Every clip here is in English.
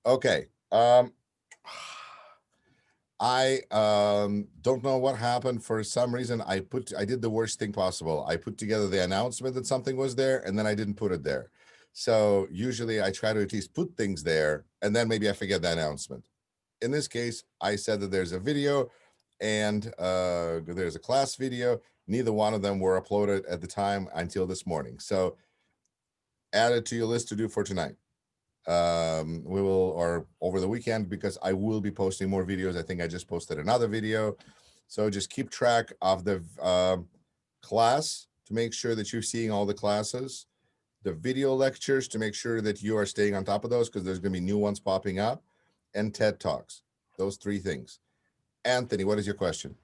Okay. I don't know what happened. For some reason, I did the worst thing possible. I put together the announcement that something was there, and then I didn't put it there. So usually I try to at least put things there, and then maybe I forget the announcement. In this case, I said that there's a video and there's a class video. Neither one of them were uploaded at the time until this morning. So add it to your list to do for tonight. We will, or over the weekend, because I will be posting more videos. I think I just posted another video. So just keep track of the class to make sure that you're seeing all the classes, the video lectures to make sure that you are staying on top of those, because there's going to be new ones popping up, and TED Talks. Those three things. Anthony, what is your question?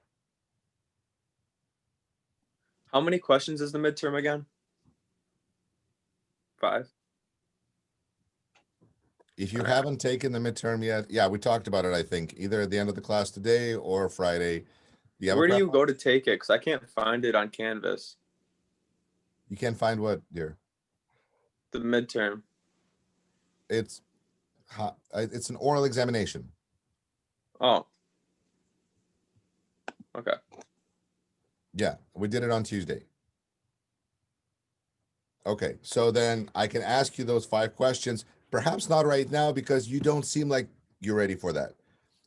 How many questions is the midterm again? 5. If you haven't taken the midterm yet, yeah, we talked about it, I think, either at the end of the class today or Friday. Where do you go to take it? Because I can't find it on Canvas. You can't find what, dear? The midterm. It's an oral examination. Oh. Okay. Yeah, we did it on Tuesday. Okay, so then I can ask you those 5 questions, perhaps not right now because you don't seem like you're ready for that.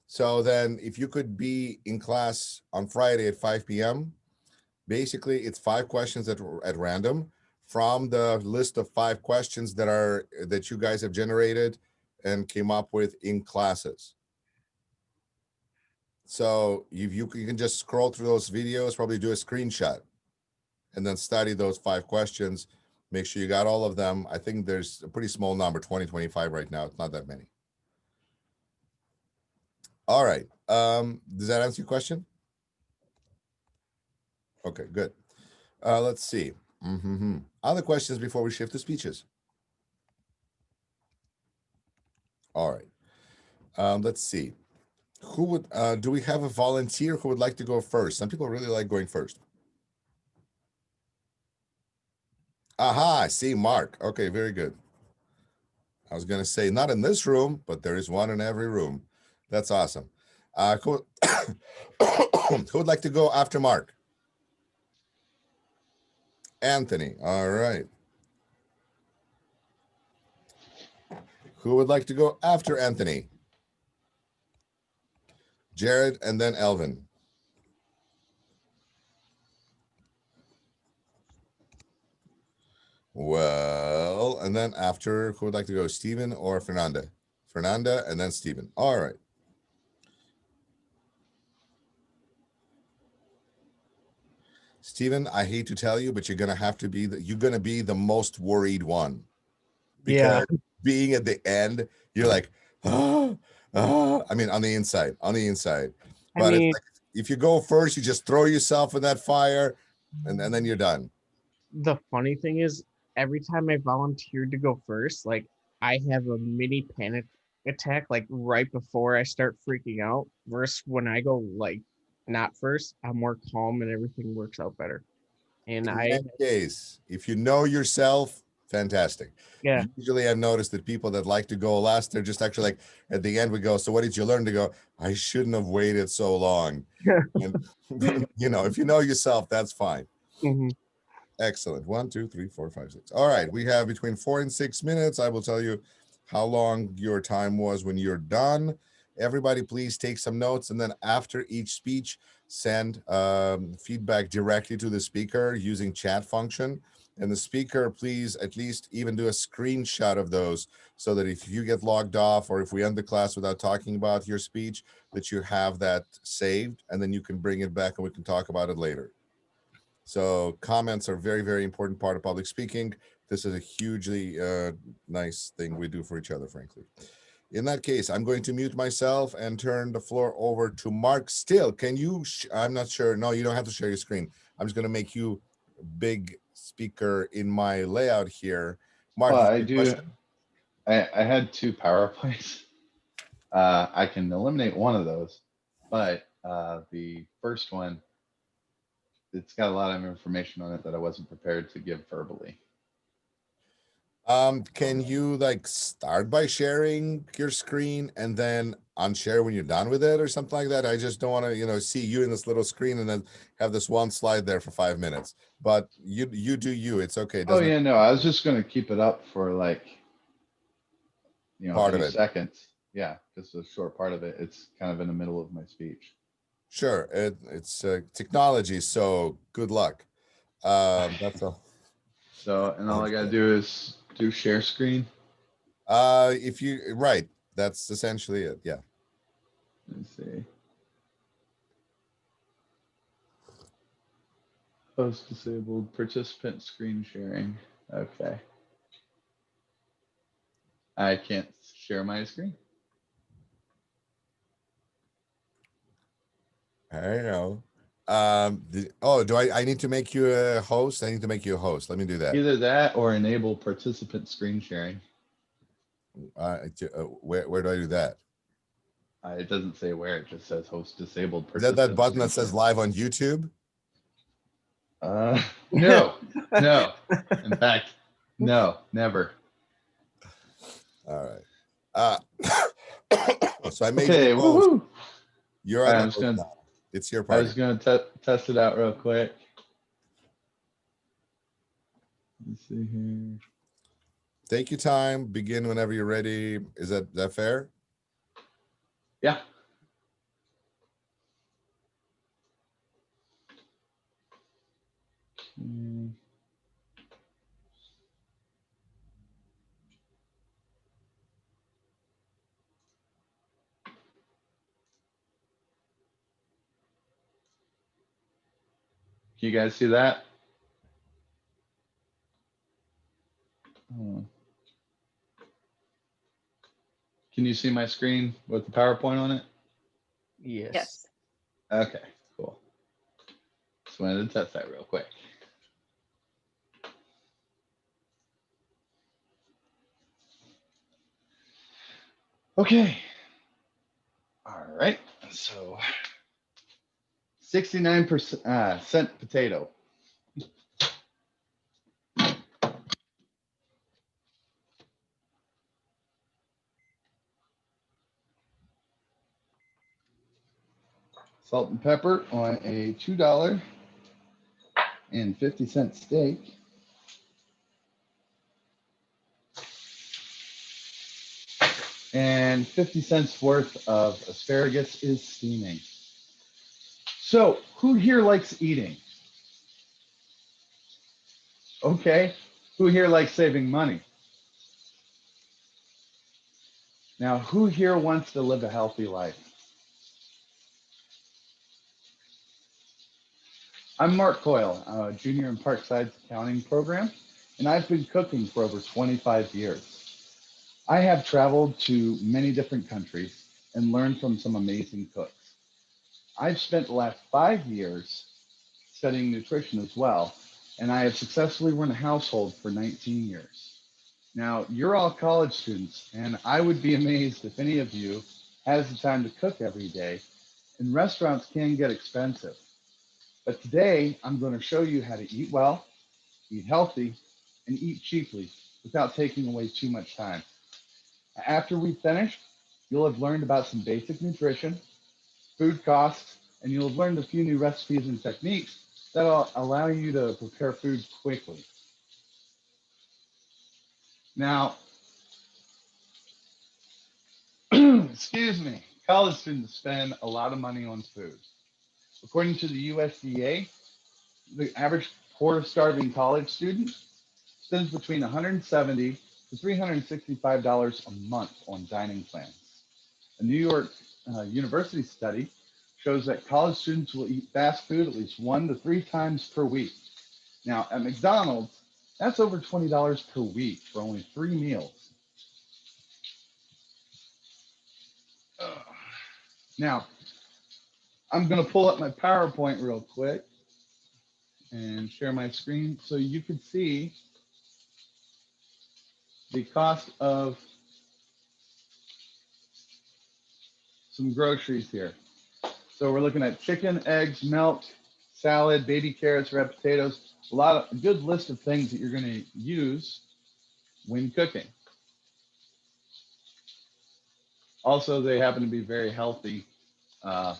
So then if you could be in class on Friday at 5 p.m., basically it's 5 questions at random from the list of 5 questions that you guys have generated and came up with in classes. So you can just scroll through those videos, probably do a screenshot, and then study those 5 questions. Make sure you got all of them. I think there's a pretty small number, 20, 25 right now. It's not that many. All right. Does that answer your question? Okay, good. Let's see. Other questions before we shift to speeches? All right. Let's see. Who would, do we have a volunteer who would like to go first? Some people really like going first. Aha, I see Mark. Okay, very good. I was going to say not in this room, but there is one in every room. That's awesome. Who would like to go after Mark? Anthony. All right. Who would like to go after Anthony? Jared and then Elvin. Well, and then after, who would like to go, Stephen or Fernanda? Fernanda and then Stephen. All right. Stephen, I hate to tell you, but you're gonna have to be the most worried one. Because being at the end, you're like, I mean, on the inside. But it's like, if you go first, you just throw yourself in that fire, and then you're done. The funny thing is, every time I volunteered to go first, like I have a mini panic attack, like right before I start freaking out. Versus when I go like not first, I'm more calm and everything works out better. And In that case, if you know yourself, fantastic. Yeah. Usually I've noticed that people that like to go last, they're just actually like, at the end we go, so what did you learn? To go, I shouldn't have waited so long. And, if you know yourself, that's fine. Excellent. 1, 2, 3, 4, 5, 6. All right, we have between 4 and 6 minutes. I will tell you how long your time was when you're done. Everybody, please take some notes, and then after each speech, send feedback directly to the speaker using chat function. And the speaker, please at least even do a screenshot of those, so that if you get logged off or if we end the class without talking about your speech, that you have that saved, and then you can bring it back and we can talk about it later. So comments are very, very important part of public speaking. This is a hugely nice thing we do for each other, frankly. In that case, I'm going to mute myself and turn the floor over to Mark Still. Can you, I'm not sure. No, you don't have to share your screen. I'm just going to make you big speaker in my layout here. Mark, well, I do. I had 2 PowerPoints. I can eliminate one of those, but the first one, it's got a lot of information on it that I wasn't prepared to give verbally. Can you like start by sharing your screen and then unshare when you're done with it or something like that? I just don't want to, see you in this little screen and then have this one slide there for 5 minutes. But you do you. It's okay. It Oh, doesn't yeah, no, I was just gonna keep it up for like, part a of few it. seconds. Yeah, just a short part of it. It's kind of in the middle of my speech. Sure. It's technology, so good luck. That's all. So, and all I gotta do is do share screen. If you right, that's essentially it. Yeah. Let's see. Host disabled, participant screen sharing. Okay. I can't share my screen. I know. Do I need to make you a host? I need to make you a host. Let me do that. Either that or enable participant screen sharing. Where do I do that? It doesn't say where, it just says host disabled Is that participant. button that screen says live on YouTube? No, no. In fact, no, never. All right. So I made Okay, you the host. woohoo. You're All right, on I'm the just host gonna, now. It's your I party. was gonna test it out real quick. Let's see here. Take your time. Begin whenever you're ready. Is that fair? Yeah. Mm. Can you guys see that? Oh. Can you see my screen with the PowerPoint on it? Yes. Yes. Okay, cool. Just wanted to test that real quick. Okay. All right. So 69% cent potato. Salt and pepper on a $2.50 steak. And 50 cents worth of asparagus is steaming. So, who here likes eating? Okay. Who here likes saving money? Now, who here wants to live a healthy life? I'm Mark Coyle, a junior in Parkside's accounting program, and I've been cooking for over 25 years. I have traveled to many different countries and learned from some amazing cooks. I've spent the last 5 years studying nutrition as well, and I have successfully run a household for 19 years. Now, you're all college students, and I would be amazed if any of you has the time to cook every day, and restaurants can get expensive. But today, I'm going to show you how to eat well, eat healthy, and eat cheaply without taking away too much time. After we finish, you'll have learned about some basic nutrition, food costs, and you'll have learned a few new recipes and techniques that'll allow you to prepare food quickly. Now, excuse me, college students spend a lot of money on food. According to the USDA, the average poor starving college student spends between $170 to $365 a month on dining plans. A New York University study shows that college students will eat fast food at least 1 to 3 times per week. Now, at McDonald's, that's over $20 per week for only 3 meals. Now, I'm going to pull up my PowerPoint real quick and share my screen so you can see the cost of some groceries here. So we're looking at chicken, eggs, milk, salad, baby carrots, red potatoes, a good list of things that you're going to use when cooking. Also, they happen to be very healthy as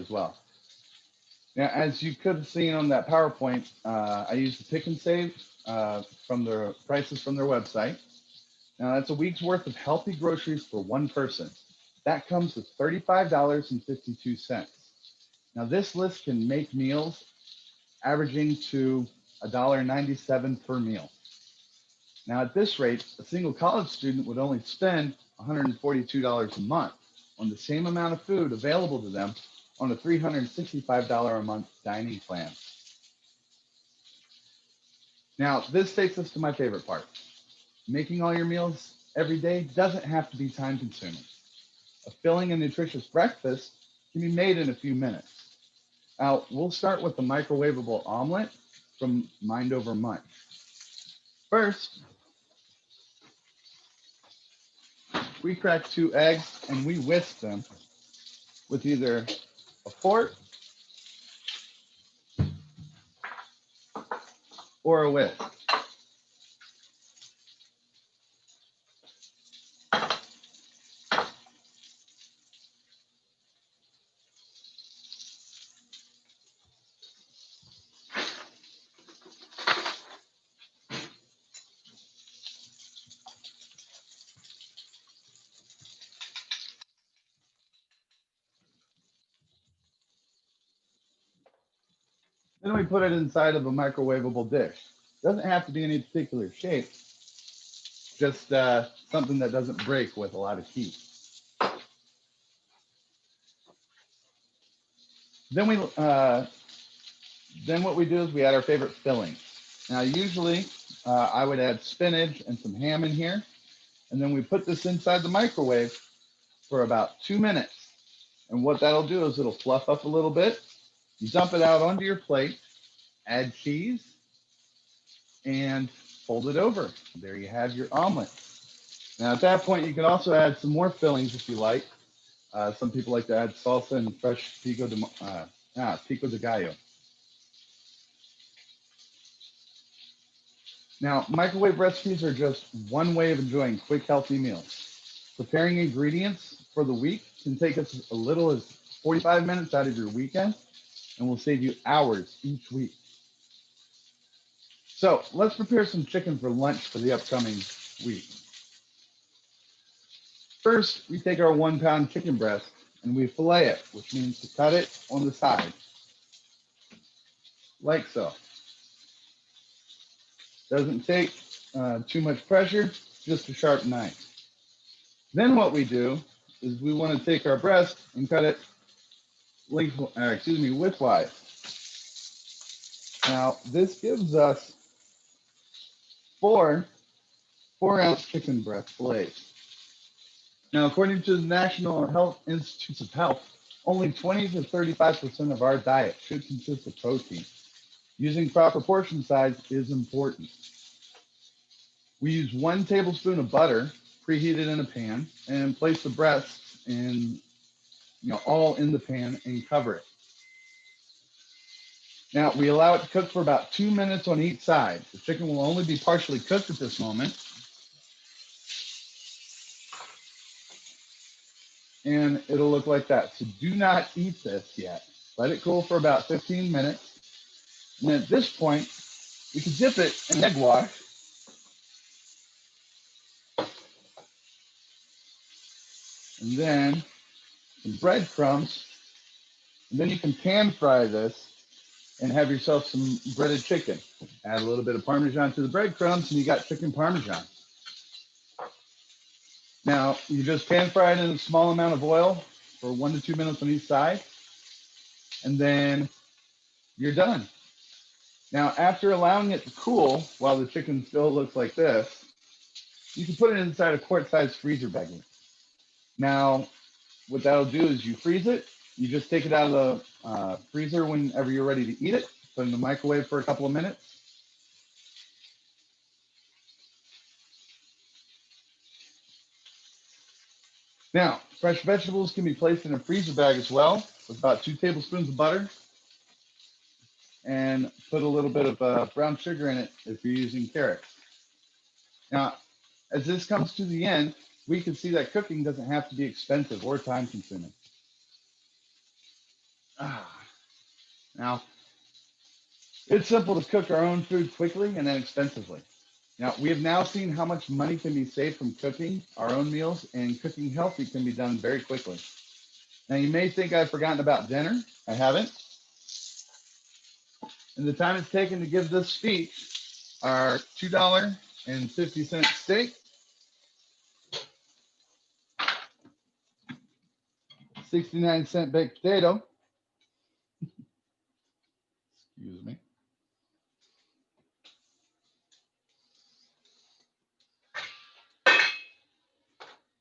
well. Now, as you could have seen on that PowerPoint, I used the Pick and Save from the prices from their website. Now, that's a week's worth of healthy groceries for one person. That comes with $35.52. Now, this list can make meals averaging to $1.97 per meal. Now, at this rate, a single college student would only spend $142 a month on the same amount of food available to them on a $365 a month dining plan. Now, this takes us to my favorite part. Making all your meals every day doesn't have to be time consuming. A filling and nutritious breakfast can be made in a few minutes. Now, we'll start with the microwavable omelet from Mind Over Munch. First, we crack 2 eggs and we whisk them with either a fork or a whisk. Then we put it inside of a microwavable dish. Doesn't have to be any particular shape, just something that doesn't break with a lot of heat. Then what we do is we add our favorite filling. Now, usually I would add spinach and some ham in here, and then we put this inside the microwave for about 2 minutes. And what that'll do is it'll fluff up a little bit. You dump it out onto your plate, add cheese, and fold it over. There you have your omelet. Now, at that point, you can also add some more fillings if you like. Some people like to add salsa and fresh pico de gallo. Now, microwave recipes are just one way of enjoying quick, healthy meals. Preparing ingredients for the week can take us as little as 45 minutes out of your weekend and will save you hours each week. So let's prepare some chicken for lunch for the upcoming week. First, we take our 1 pound chicken breast and we fillet it, which means to cut it on the side, like so. Doesn't take too much pressure, just a sharp knife. Then what we do is we want to take our breast and cut it widthwise. Now, this gives us 4 4-ounce chicken breast fillets. Now, according to the National Health Institutes of Health, only 20 to 35% of our diet should consist of protein. Using proper portion size is important. We use 1 tablespoon of butter preheated in a pan and place the breasts all in the pan and cover it. Now, we allow it to cook for about 2 minutes on each side. The chicken will only be partially cooked at this moment. And it'll look like that. So do not eat this yet. Let it cool for about 15 minutes. And at this point, we can dip it in egg wash. And then some breadcrumbs. And then you can pan fry this and have yourself some breaded chicken. Add a little bit of Parmesan to the breadcrumbs and you got chicken Parmesan. Now, you just pan fry it in a small amount of oil for 1 to 2 minutes on each side. And then you're done. Now, after allowing it to cool while the chicken still looks like this, you can put it inside a quart-sized freezer baggie. Now, what that'll do is you freeze it. You just take it out of the freezer whenever you're ready to eat it. Put it in the microwave for a couple of minutes. Now, fresh vegetables can be placed in a freezer bag as well with about 2 tablespoons of butter. And put a little bit of brown sugar in it if you're using carrots. Now, as this comes to the end, we can see that cooking doesn't have to be expensive or time consuming. Now, it's simple to cook our own food quickly and inexpensively. Now, we have now seen how much money can be saved from cooking our own meals, and cooking healthy can be done very quickly. Now, you may think I've forgotten about dinner. I haven't. And the time it's taken to give this speech, our $2.50 steak, 69-cent baked potato, excuse me,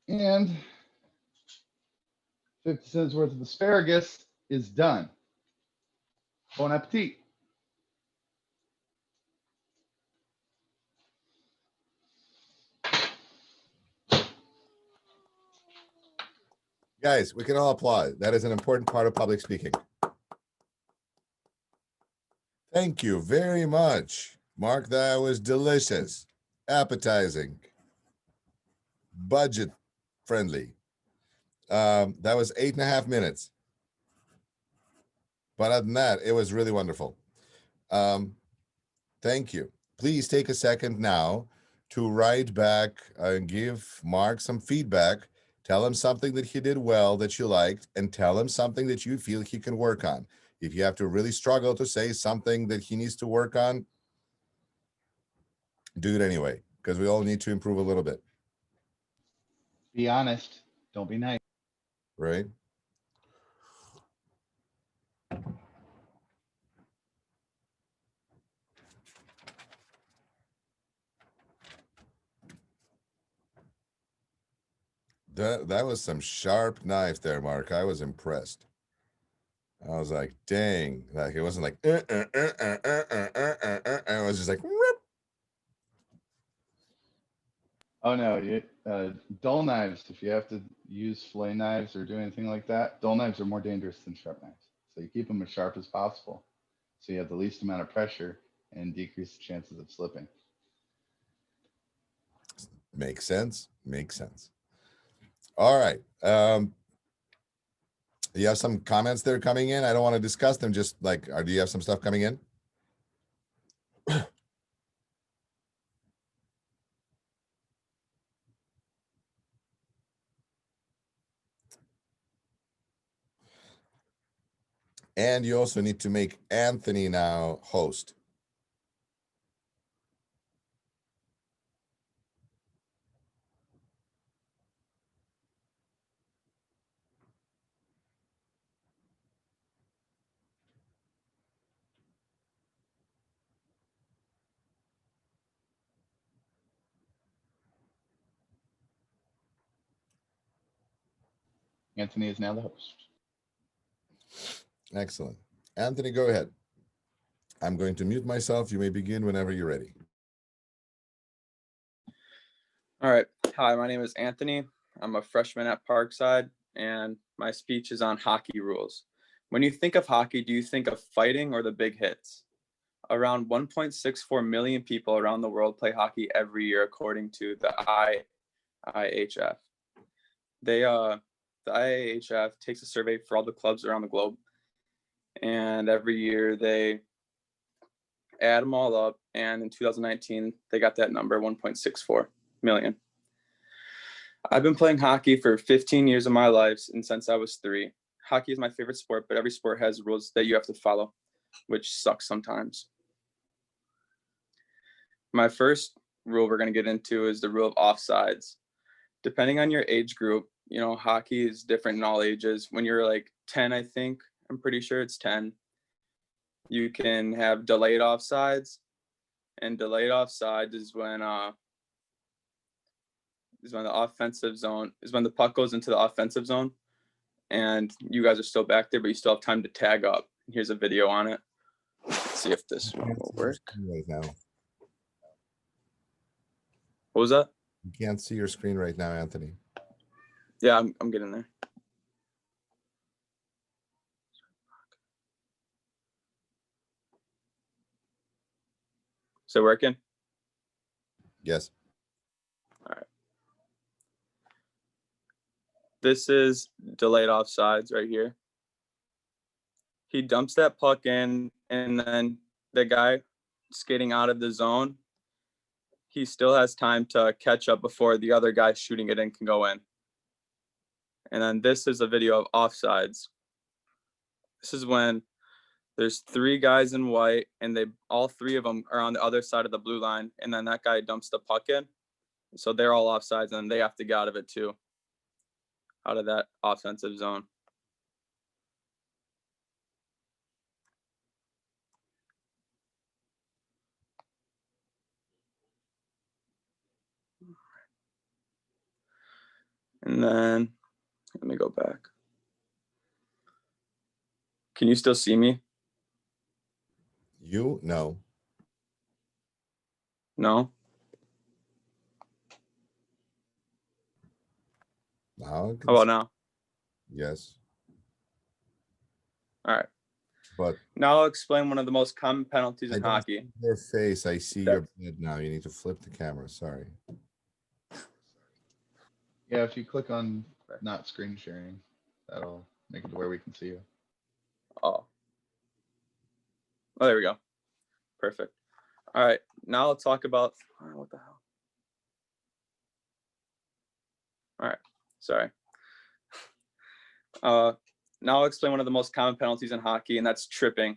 and 50 cents worth of asparagus is done. Bon appetit. Guys, we can all applaud. That is an important part of public speaking. Thank you very much, Mark. That was delicious, appetizing, budget friendly. That was 8.5 minutes. But other than that, it was really wonderful. Thank you. Please take a second now to write back and give Mark some feedback. Tell him something that he did well that you liked, and tell him something that you feel he can work on. If you have to really struggle to say something that he needs to work on, do it anyway, because we all need to improve a little bit, Be honest. Don't be nice. right? That was some sharp knife there, Mark. I was impressed. I was like, dang, like it wasn't like, it was just like, whoop. Oh no, dull knives, if you have to use fillet knives or do anything like that, dull knives are more dangerous than sharp knives. So you keep them as sharp as possible, so you have the least amount of pressure and decrease the chances of slipping. Makes sense. Makes sense. All right. You have some comments that are coming in. I don't want to discuss them. Just like, do you have some stuff coming in? And you also need to make Anthony now host. Anthony is now the host. Excellent. Anthony, go ahead. I'm going to mute myself. You may begin whenever you're ready. All right. Hi, my name is Anthony. I'm a freshman at Parkside, and my speech is on hockey rules. When you think of hockey, do you think of fighting or the big hits? Around 1.64 million people around the world play hockey every year, according to the IIHF. The IIHF takes a survey for all the clubs around the globe, and every year they add them all up, and in 2019 they got that number, 1.64 million. I've been playing hockey for 15 years of my life, and since I was 3. Hockey is my favorite sport, but every sport has rules that you have to follow, which sucks sometimes. My first rule we're going to get into is the rule of offsides. Depending on your age group, hockey is different in all ages. When you're like 10, I think, I'm pretty sure it's 10, you can have delayed offsides. And delayed offside is when the offensive zone is when the puck goes into the offensive zone and you guys are still back there, but you still have time to tag up. Here's a video on it. Let's see if this one will work. Right now. What was that? You can't see your screen right now, Anthony. Yeah, I'm getting there. Is it working? Yes. This is delayed offsides right here. He dumps that puck in, and then the guy skating out of the zone, he still has time to catch up before the other guy shooting it in can go in. And then this is a video of offsides. This is when there's 3 guys in white, and all 3 of them are on the other side of the blue line, and then that guy dumps the puck in. So they're all offsides, and they have to get out of it too, out of that offensive zone. And then let me go back. Can you still see me? You? No. No? Now I How can about see- now? Yes. All right. But Now I'll explain one of the most common penalties I in don't hockey. see your face. I see That- your head now. You need to flip the camera. Sorry. Yeah, if you click on not screen sharing, that'll make it to where we can see you. Oh, there we go. Perfect. All right. Now I'll talk about what the hell. All right. Sorry. Now I'll explain one of the most common penalties in hockey, and that's tripping.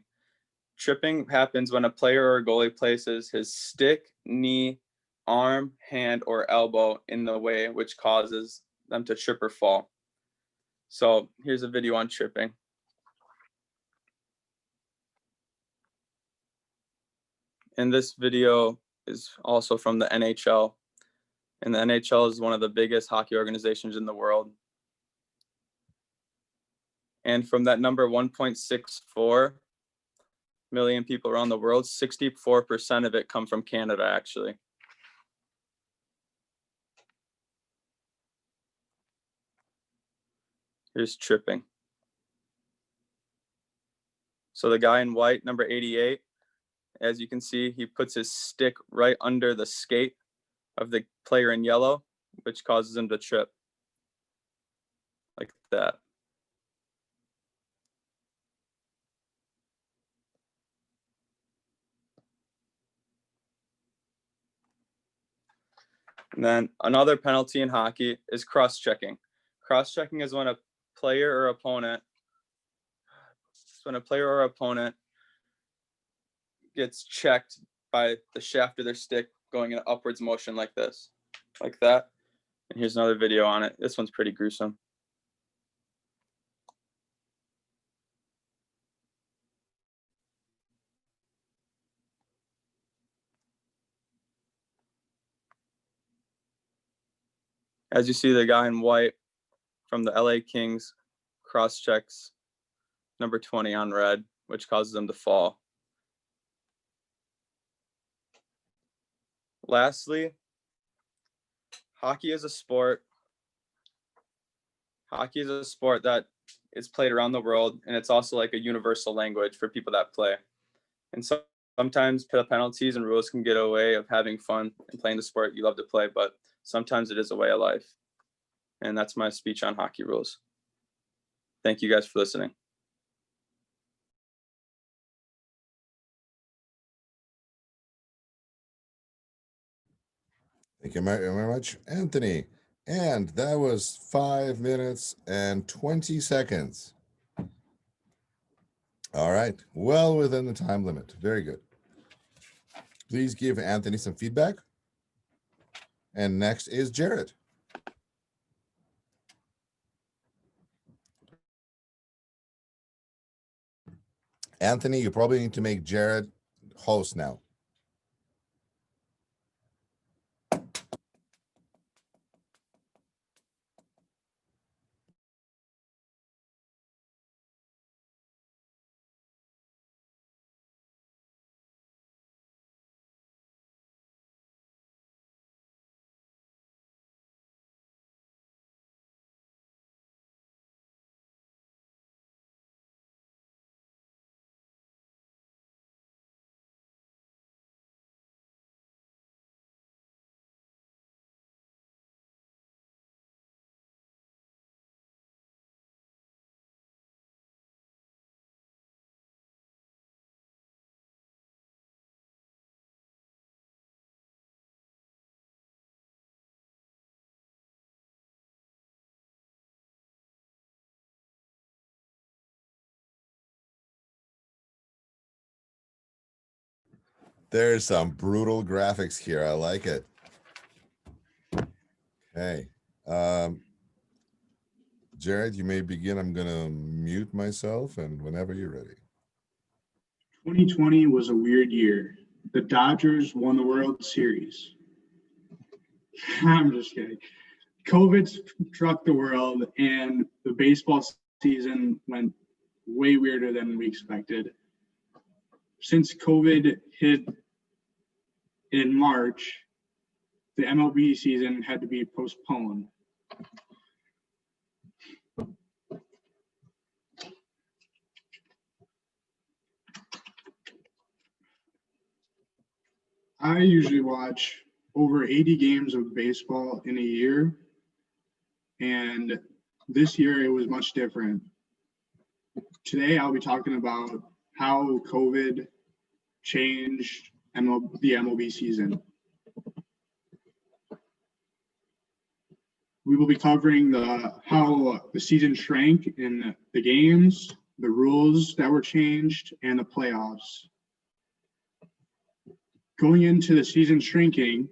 Tripping happens when a player or a goalie places his stick, knee, arm, hand, or elbow in the way, which causes them to trip or fall. So here's a video on tripping. And this video is also from the NHL. And the NHL is one of the biggest hockey organizations in the world. And from that number 1.64 million people around the world, 64% of it come from Canada, actually. Here's tripping. So the guy in white, number 88, as you can see, he puts his stick right under the skate of the player in yellow, which causes him to trip. Like that. And then another penalty in hockey is cross-checking. Cross-checking is when a player or opponent gets checked by the shaft of their stick going in an upwards motion like this, like that. And here's another video on it. This one's pretty gruesome. As you see, the guy in white from the LA Kings cross-checks number 20 on red, which causes them to fall. Lastly, hockey is a sport. Hockey is a sport that is played around the world, and it's also like a universal language for people that play. And so sometimes penalties and rules can get away of having fun and playing the sport you love to play, but sometimes it is a way of life. And that's my speech on hockey rules. Thank you guys for listening. Thank you very much, Anthony. And that was 5 minutes and 20 seconds. All right. Well within the time limit. Very good. Please give Anthony some feedback. And next is Jared. Anthony, you probably need to make Jared host now. There's some brutal graphics here. I like it. Okay. Jared, you may begin. I'm going to mute myself, and whenever you're ready. 2020 was a weird year. The Dodgers won the World Series. I'm just kidding. COVID struck the world, and the baseball season went way weirder than we expected. Since COVID hit in March, the MLB season had to be postponed. I usually watch over 80 games of baseball in a year, and this year it was much different. Today I'll be talking about how COVID changed the MLB season. We will be covering how the season shrank in the games, the rules that were changed, and the playoffs. Going into the season shrinking,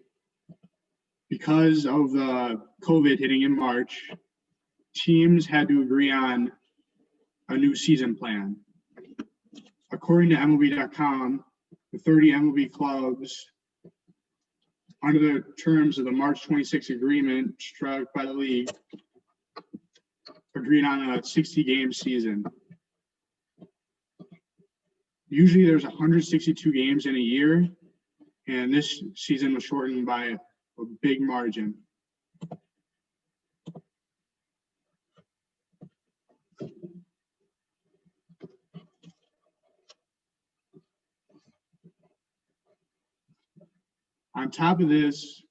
because of the COVID hitting in March, teams had to agree on a new season plan. According to MLB.com, the 30 MLB clubs, under the terms of the March 26 agreement struck by the league, agreed on a 60-game season. Usually there's 162 games in a year, and this season was shortened by a big margin. On top of this,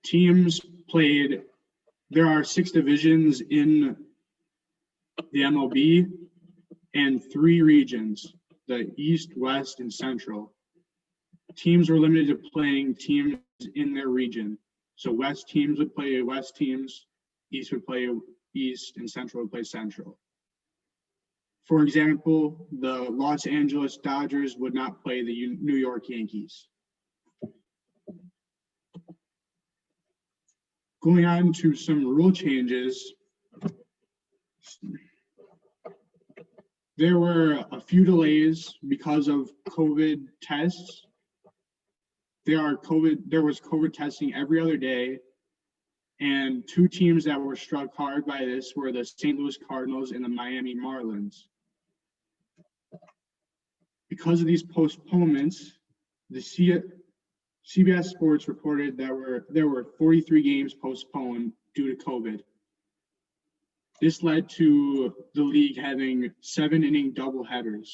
teams played, there are 6 divisions in the MLB and 3 regions, the East, West, and Central. Teams were limited to playing teams in their region. So West teams would play West teams, East would play East, and Central would play Central. For example, the Los Angeles Dodgers would not play the New York Yankees. Going on to some rule changes, there were a few delays because of COVID tests. There was COVID testing every other day, and 2 teams that were struck hard by this were the St. Louis Cardinals and the Miami Marlins. Because of these postponements, the CBS Sports reported that there were 43 games postponed due to COVID. This led to the league having 7-inning doubleheaders.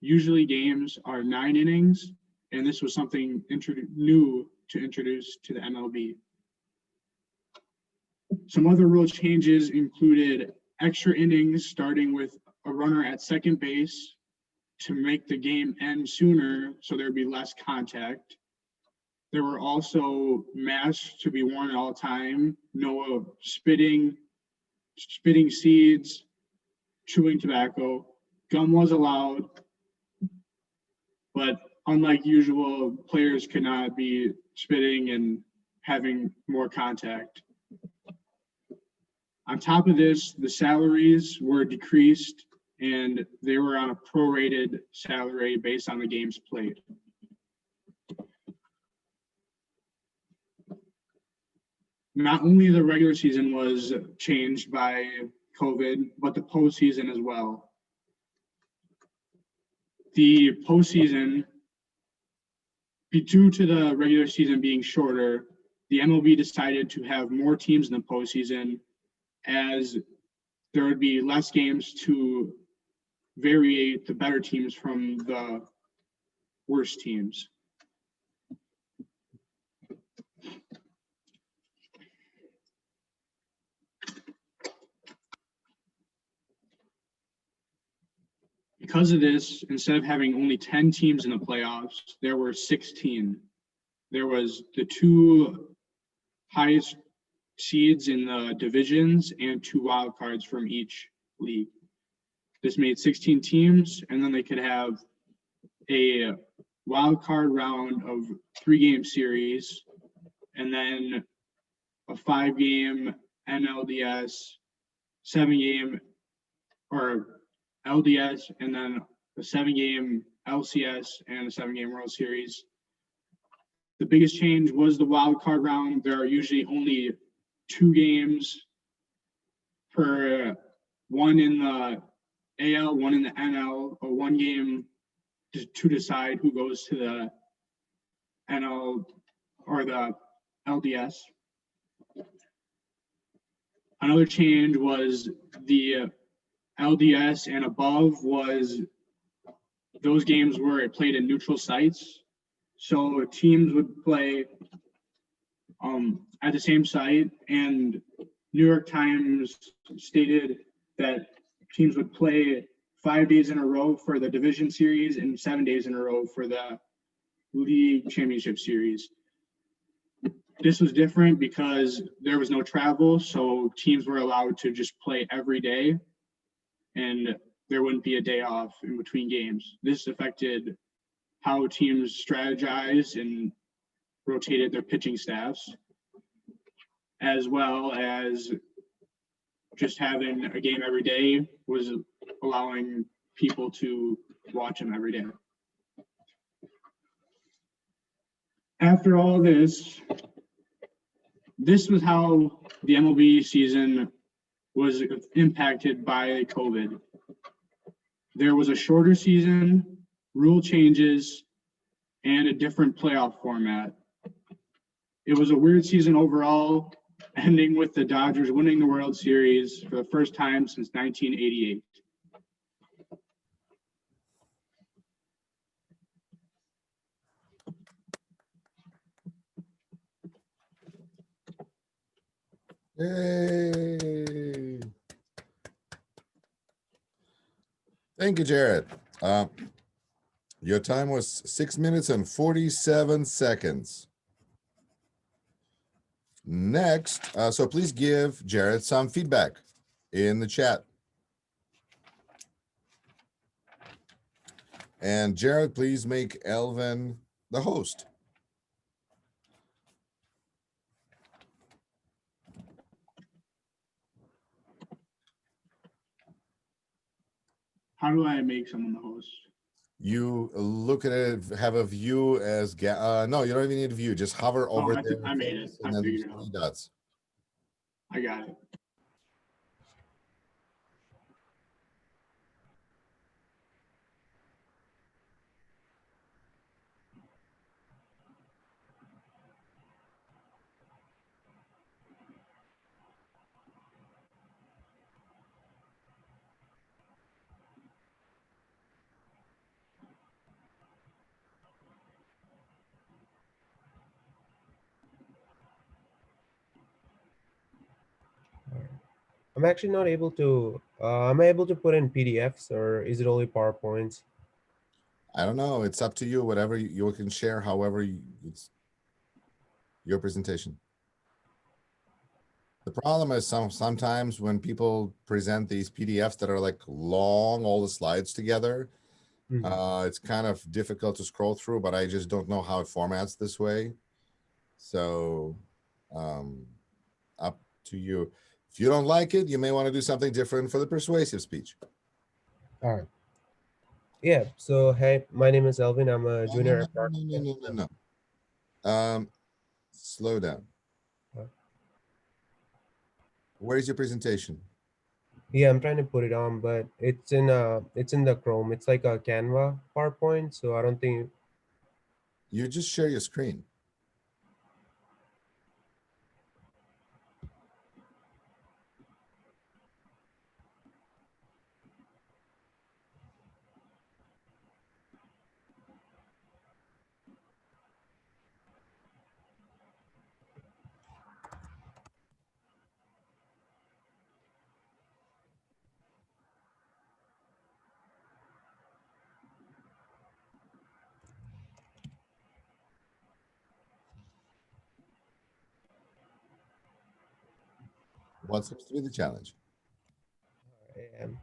Usually games are 9 innings, and this was something new to introduce to the MLB. Some other rule changes included extra innings starting with a runner at second base to make the game end sooner so there'd be less contact. There were also masks to be worn at all time, no spitting seeds, chewing tobacco. Gum was allowed, but unlike usual, players could not be spitting and having more contact. On top of this, the salaries were decreased and they were on a prorated salary based on the games played. Not only the regular season was changed by COVID, but the postseason as well. The postseason, due to the regular season being shorter, the MLB decided to have more teams in the postseason as there would be less games to variate the better teams from the worse teams. Because of this, instead of having only 10 teams in the playoffs, there were 16. There was the 2 highest seeds in the divisions and 2 wild cards from each league. This made 16 teams, and then they could have a wild card round of 3-game series, and then a 5-game NLDS, 7-game or LDS, and then a 7-game LCS and a 7-game World Series. The biggest change was the wild card round. There are usually only 2 games per, one in the AL, one in the NL, or 1 game to decide who goes to the NL or the LDS. Another change was the LDS and above was those games were played in neutral sites. So teams would play at the same site, and New York Times stated that teams would play 5 days in a row for the division series and 7 days in a row for the league championship series. This was different because there was no travel, so teams were allowed to just play every day, and there wouldn't be a day off in between games. This affected how teams strategized and rotated their pitching staffs, as well as just having a game every day was allowing people to watch them every day. After all this was how the MLB season was impacted by COVID. There was a shorter season, rule changes, and a different playoff format. It was a weird season overall, ending with the Dodgers winning the World Series for the first time since 1988. Yay. Thank you, Jared. Your time was 6 minutes and 47 seconds. Next, so please give Jared some feedback in the chat. And Jared, please make Elvin the host. How do I make someone the host? You look at it, have a view as no, you don't even need a view. Just hover over there. I made it. And I then figured it 3 out. dots. I got it. I'm actually not able to. Am I able to put in PDFs or is it only PowerPoints? I don't know. It's up to you. Whatever you can share, however, it's your presentation. The problem is sometimes when people present these PDFs that are like long, all the slides together, it's kind of difficult to scroll through, but I just don't know how it formats this way. So up to you. If you don't like it, you may want to do something different for the persuasive speech. All right. Yeah. So, hey, my name is Elvin. I'm a junior. No. Slow down. Huh? Where's your presentation? Yeah, I'm trying to put it on, but it's in the Chrome. It's like a Canva PowerPoint, so I don't think. You just share your screen. What seems to be the challenge? Um,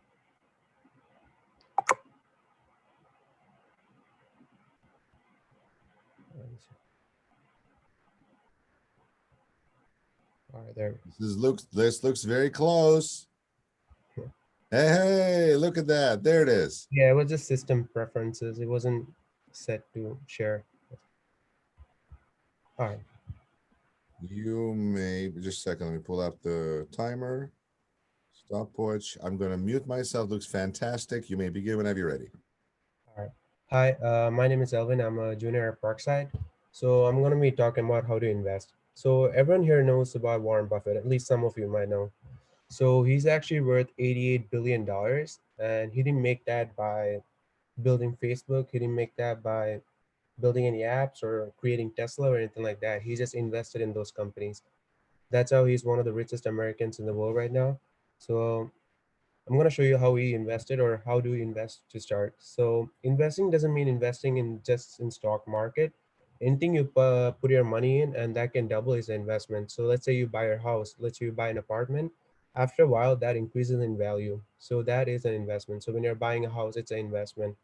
All right, there. This looks very close. Hey, look at that. There it is. Yeah, it was just system preferences. It wasn't set to share. All right. You may just a second. Let me pull up the timer. Stopwatch. I'm gonna mute myself. Looks fantastic. You may begin whenever you're ready. All right. Hi, my name is Elvin. I'm a junior at Parkside. So I'm going to be talking about how to invest. So everyone here knows about Warren Buffett. At least some of you might know. So he's actually worth $88 billion. And he didn't make that by building Facebook. He didn't make that by building any apps or creating Tesla or anything like that. He just invested in those companies. That's how he's one of the richest Americans in the world right now. So I'm going to show you how we invested or how do we invest to start. So investing doesn't mean investing in just in stock market. Anything you put your money in and that can double is an investment. So let's say you buy a house, let's say you buy an apartment. After a while, that increases in value. So that is an investment. So when you're buying a house, it's an investment.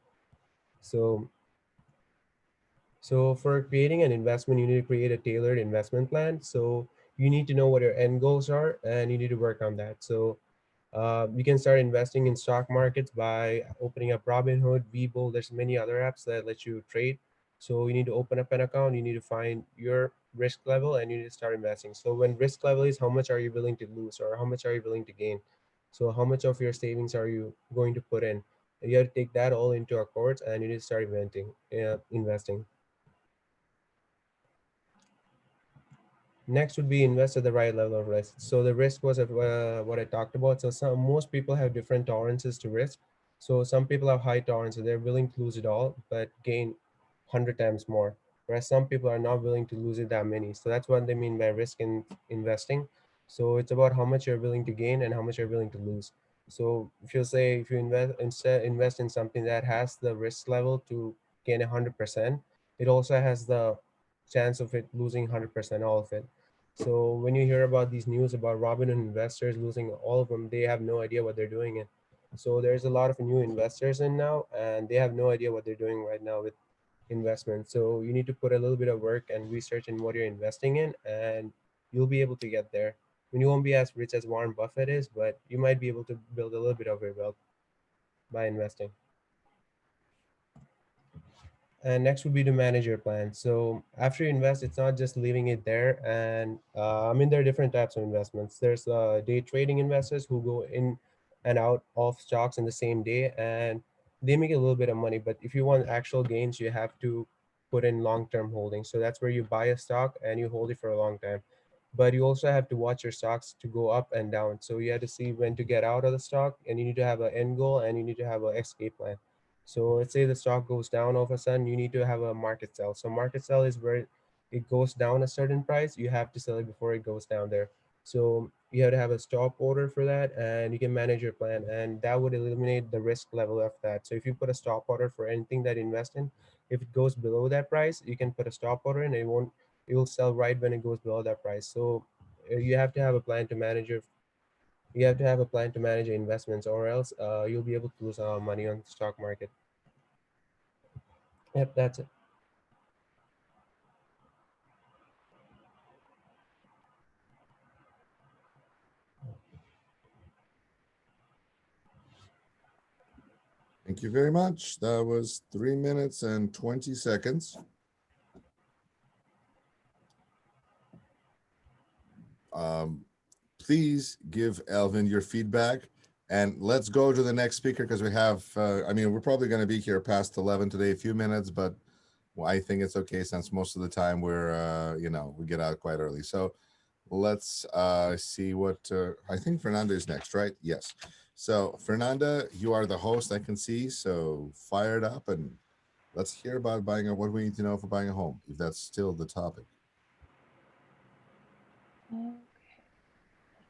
So for creating an investment, you need to create a tailored investment plan. So you need to know what your end goals are and you need to work on that. So you can start investing in stock markets by opening up Robinhood, Webull. There's many other apps that let you trade. So you need to open up an account. You need to find your risk level and you need to start investing. So when risk level is how much are you willing to lose or how much are you willing to gain? So how much of your savings are you going to put in? You have to take that all into account and you need to start investing. Next would be invest at the right level of risk. So the risk was what I talked about. So most people have different tolerances to risk. So some people have high tolerances. They're willing to lose it all, but gain 100 times more. Whereas some people are not willing to lose it that many. So that's what they mean by risk in investing. So it's about how much you're willing to gain and how much you're willing to lose. So if you invest in something that has the risk level to gain 100%, it also has the chance of it losing 100% all of it. So when you hear about these news about Robinhood investors losing all of them, they have no idea what they're doing in. So there's a lot of new investors in now, and they have no idea what they're doing right now with investment. So you need to put a little bit of work and research in what you're investing in, and you'll be able to get there. I mean, you won't be as rich as Warren Buffett is, but you might be able to build a little bit of your wealth by investing. And next would be to manage your plan. So after you invest, it's not just leaving it there. And I mean, there are different types of investments. There's day trading investors who go in and out of stocks in the same day, and they make a little bit of money. But if you want actual gains, you have to put in long-term holdings. So that's where you buy a stock and you hold it for a long time. But you also have to watch your stocks to go up and down. So you have to see when to get out of the stock, and you need to have an end goal and you need to have an escape plan. So let's say the stock goes down all of a sudden, you need to have a market sell. So market sell is where it goes down a certain price, you have to sell it before it goes down there. So you have to have a stop order for that and you can manage your plan, and that would eliminate the risk level of that. So if you put a stop order for anything that you invest in, if it goes below that price, you can put a stop order and it will sell right when it goes below that price. So you have to have a plan to manage your investments, or else you'll be able to lose money on the stock market. Yep, that's it. Thank you very much. That was 3 minutes and 20 seconds. Please give Elvin your feedback, and let's go to the next speaker because we have, I mean, we're probably going to be here past 11 today, a few minutes, but well, I think it's okay since most of the time we're, we get out quite early. So let's see what, I think Fernanda is next, right? Yes. So Fernanda, you are the host, I can see, so fire it up and let's hear about what we need to know for buying a home, if that's still the topic. Okay.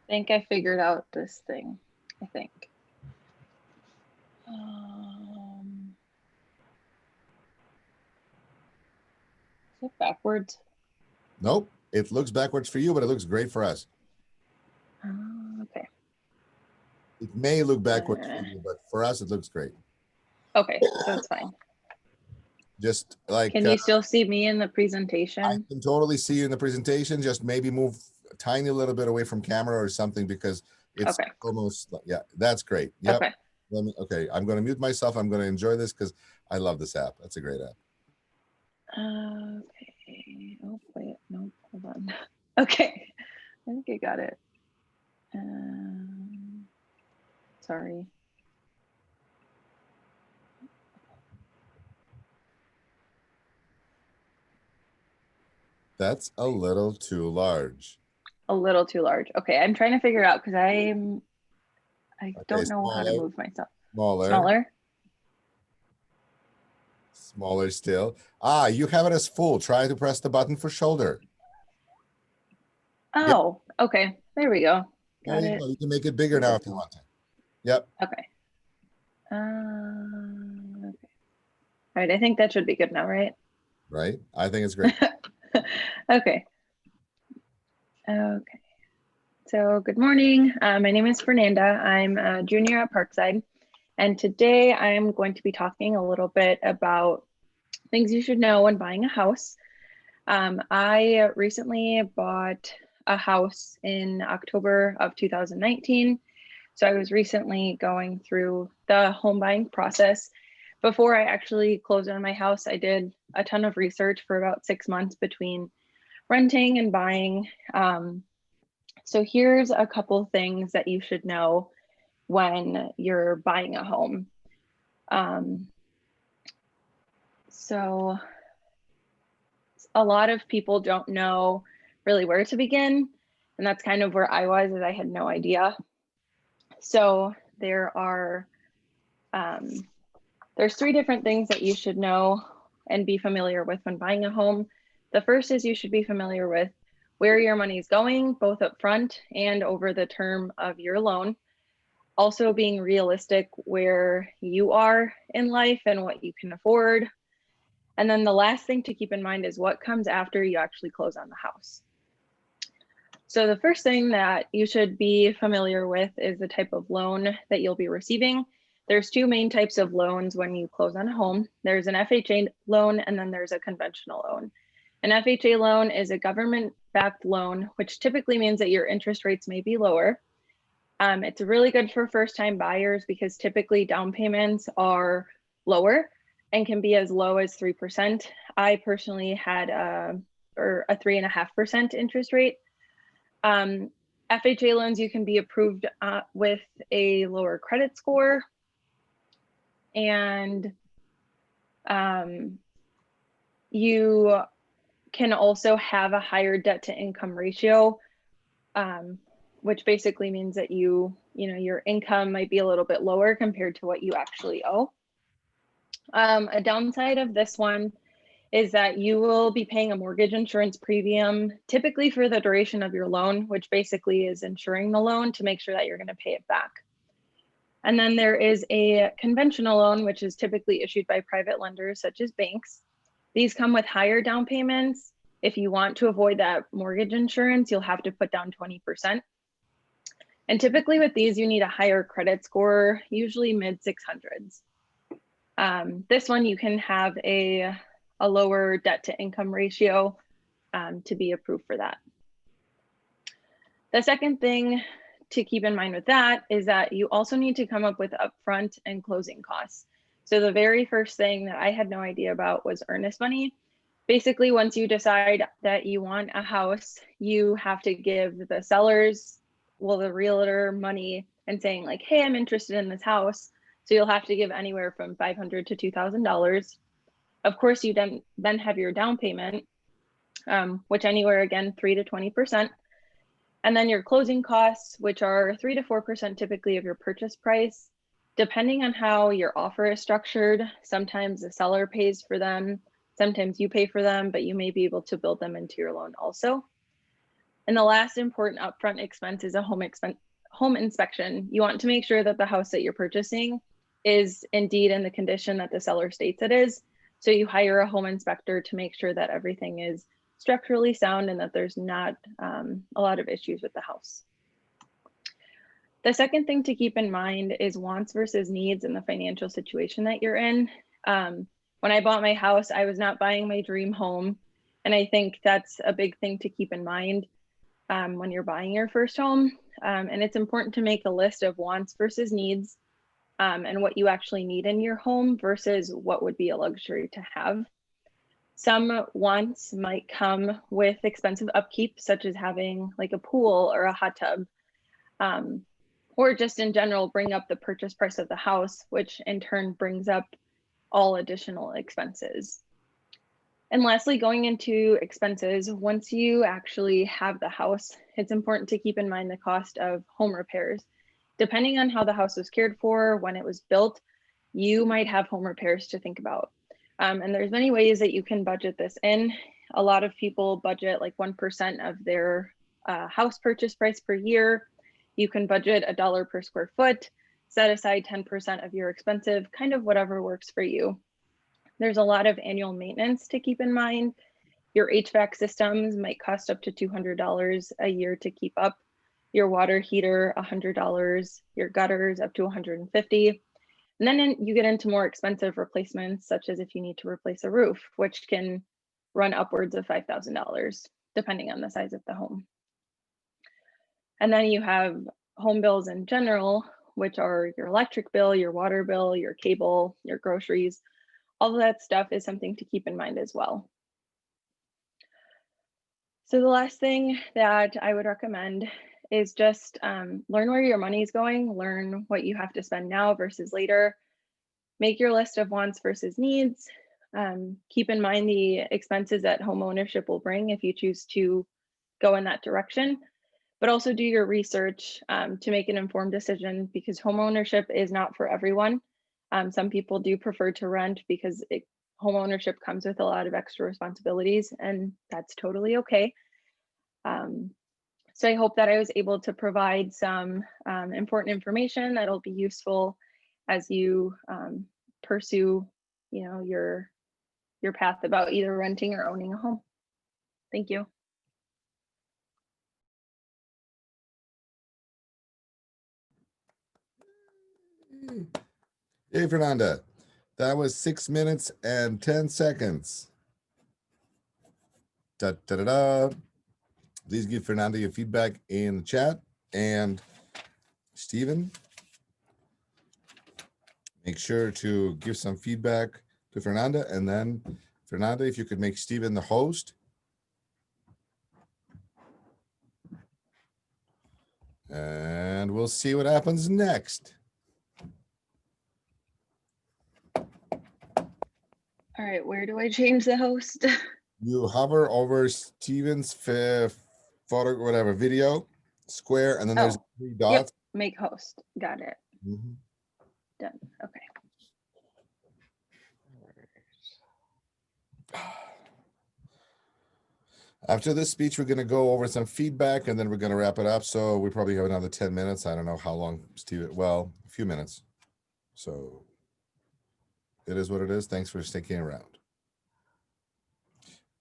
I think I figured out this thing. I think. Is it backwards? Nope. It looks backwards for you, but it looks great for us. Okay. It may look backwards for you, but for us, it looks great. Okay, that's fine. Just like. Can you still see me in the I presentation? can totally see you in the presentation. Just maybe move tiny little bit away from camera or something because it's Okay. almost, yeah, that's great. Yep. Okay. Okay, I'm going to mute myself. I'm going to enjoy this because I love this app. That's a great app. Okay. Oh, wait. No, hold on. Okay. I think I got it. Sorry. That's a little too large. A little too large. Okay. I'm trying to figure out because I don't know how to smaller, move myself. Smaller. Smaller? Smaller still. Ah, you have it as full. Try to press the button for shoulder. Oh, okay. There we go. There Got you it. go. You can make it bigger now if you want to. Yep. Okay. Okay. All right. I think that should be good now, right? Right. I think it's great. Okay. Okay. So good morning. My name is Fernanda. I'm a junior at Parkside. And today I'm going to be talking a little bit about things you should know when buying a house. I recently bought a house in October of 2019. So I was recently going through the home buying process. Before I actually closed on my house, I did a ton of research for about 6 months between renting and buying. So here's a couple things that you should know when you're buying a home. So a lot of people don't know really where to begin. And that's kind of where I was, as I had no idea. So there's 3 different things that you should know and be familiar with when buying a home. The first is you should be familiar with where your money is going, both up front and over the term of your loan. Also being realistic where you are in life and what you can afford. And then the last thing to keep in mind is what comes after you actually close on the house. So the first thing that you should be familiar with is the type of loan that you'll be receiving. There's 2 main types of loans when you close on a home. There's an FHA loan and then there's a conventional loan. An FHA loan is a government-backed loan, which typically means that your interest rates may be lower. It's really good for first-time buyers because typically down payments are lower and can be as low as 3%. I personally had a 3.5% interest rate. FHA loans, you can be approved with a lower credit score, and you can also have a higher debt to income ratio, which basically means that your income might be a little bit lower compared to what you actually owe. A downside of this one is that you will be paying a mortgage insurance premium typically for the duration of your loan, which basically is insuring the loan to make sure that you're going to pay it back. And then there is a conventional loan, which is typically issued by private lenders such as banks. These come with higher down payments. If you want to avoid that mortgage insurance, you'll have to put down 20%. And typically with these, you need a higher credit score, usually mid 600s. This one, you can have a lower debt to income ratio to be approved for that. The second thing to keep in mind with that is that you also need to come up with upfront and closing costs. So the very first thing that I had no idea about was earnest money. Basically, once you decide that you want a house, you have to give the sellers, the realtor, money and saying like, hey, I'm interested in this house. So you'll have to give anywhere from $500 to $2,000. Of course, you then have your down payment, which anywhere again, 3 to 20%. And then your closing costs, which are 3 to 4% typically of your purchase price. Depending on how your offer is structured, sometimes the seller pays for them, sometimes you pay for them, but you may be able to build them into your loan also. And the last important upfront expense is a home inspection. You want to make sure that the house that you're purchasing is indeed in the condition that the seller states it is. So you hire a home inspector to make sure that everything is structurally sound and that there's not a lot of issues with the house. The second thing to keep in mind is wants versus needs in the financial situation that you're in. When I bought my house, I was not buying my dream home. And I think that's a big thing to keep in mind. when you're buying your first home. And it's important to make a list of wants versus needs, and what you actually need in your home versus what would be a luxury to have. Some wants might come with expensive upkeep, such as having like a pool or a hot tub, or just in general bring up the purchase price of the house, which in turn brings up all additional expenses. And lastly, going into expenses, once you actually have the house, it's important to keep in mind the cost of home repairs. Depending on how the house was cared for, when it was built, you might have home repairs to think about. And there's many ways that you can budget this in. A lot of people budget like 1% of their house purchase price per year. You can budget $1 per square foot, set aside 10% of your expensive, kind of whatever works for you. There's a lot of annual maintenance to keep in mind. Your HVAC systems might cost up to $200 a year to keep up. Your water heater, $100, your gutters up to $150. And then you get into more expensive replacements, such as if you need to replace a roof, which can run upwards of $5,000, depending on the size of the home. And then you have home bills in general, which are your electric bill, your water bill, your cable, your groceries. All of that stuff is something to keep in mind as well. So the last thing that I would recommend is just learn where your money is going, learn what you have to spend now versus later, make your list of wants versus needs, keep in mind the expenses that home ownership will bring if you choose to go in that direction, but also do your research to make an informed decision, because home ownership is not for everyone. Some people do prefer to rent because home ownership comes with a lot of extra responsibilities, and that's totally okay. So I hope that I was able to provide some important information that'll be useful as you pursue, your path about either renting or owning a home. Thank you. Hey, Fernanda, that was 6 minutes and 10 seconds. Da, da, da, da. Please give Fernanda your feedback in the chat. And Stephen, make sure to give some feedback to Fernanda. And then Fernanda, if you could make Stephen the host. And we'll see what happens next. All right, where do I change the host? You hover over Stephen's photo, whatever, video square, and then there's 3 dots. Yep, make host. Got it. Mhm. Done. Okay. After this speech, we're going to go over some feedback, and then we're going to wrap it up. So we probably have another 10 minutes. I don't know how long, Steve. Well, a few minutes. So it is what it is. Thanks for sticking around.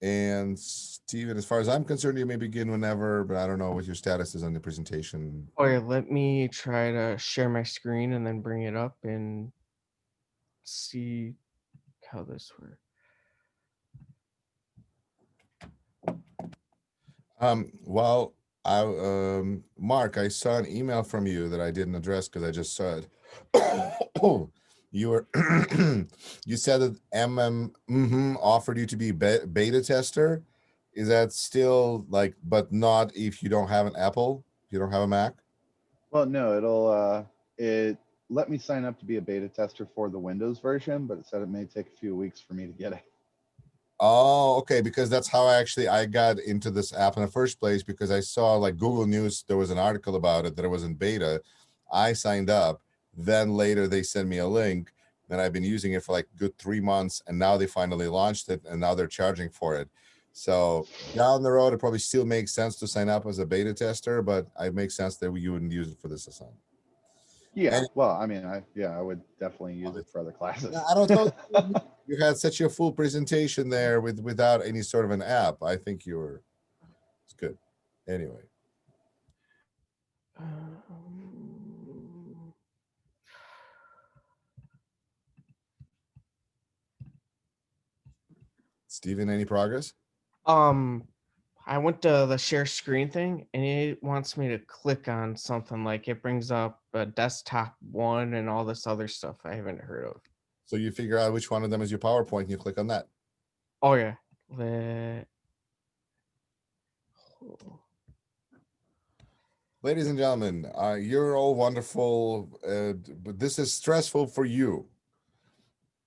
And Steven, as far as I'm concerned, you may begin whenever, but I don't know what your status is on the presentation. Okay, let me try to share my screen and then bring it up and see how this works. Well, Mark, I saw an email from you that I didn't address because I just saw it. You were you said that offered you to be beta tester. Is that still like, but not if you don't have an Apple, if you don't have a Mac? Well, no, it let me sign up to be a beta tester for the Windows version, but it said it may take a few weeks for me to get it. Oh, okay, because that's how I got into this app in the first place, because I saw like Google News, there was an article about it that it was in beta. I signed up, then later they sent me a link, and I've been using it for like good 3 months, and now they finally launched it, and now they're charging for it. So down the road, it probably still makes sense to sign up as a beta tester, but it makes sense that you wouldn't use it for this assignment. Yeah, And well, I mean, I would definitely use it for other classes. I don't know. You had such a full presentation there without any sort of an app. I think it's good. Anyway. Steven, any progress? I went to the share screen thing and it wants me to click on something like it brings up a desktop one and all this other stuff I haven't heard of. So you figure out which one of them is your PowerPoint and you click on that. Oh yeah. Let- Ladies and gentlemen, you're all wonderful, but this is stressful for you.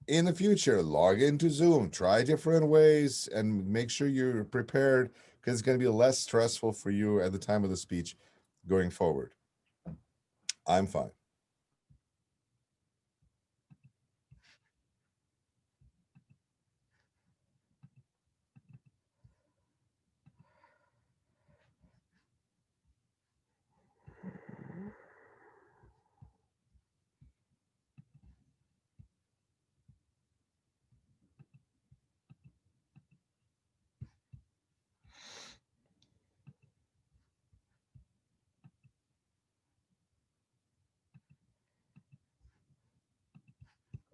In the future, log into Zoom, try different ways, and make sure you're prepared because it's going to be less stressful for you at the time of the speech going forward. I'm fine.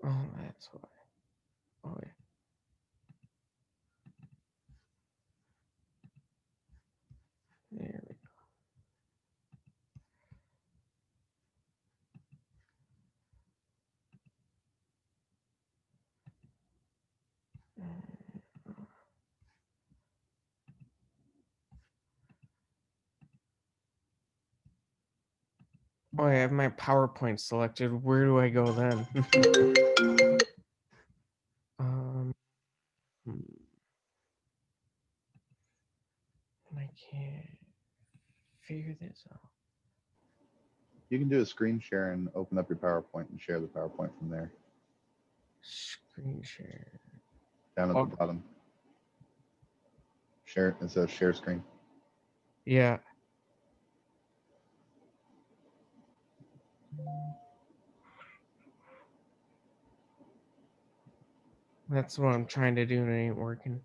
Oh, that's why. Oh yeah. There we go. Oh, I have my PowerPoint selected. Where do I go then? Hmm. I can't figure this out. You can do a screen share and open up your PowerPoint and share the PowerPoint from there. Screen share. Down at Oh. the bottom. Share, it says share screen. Yeah. That's what I'm trying to do and it ain't working.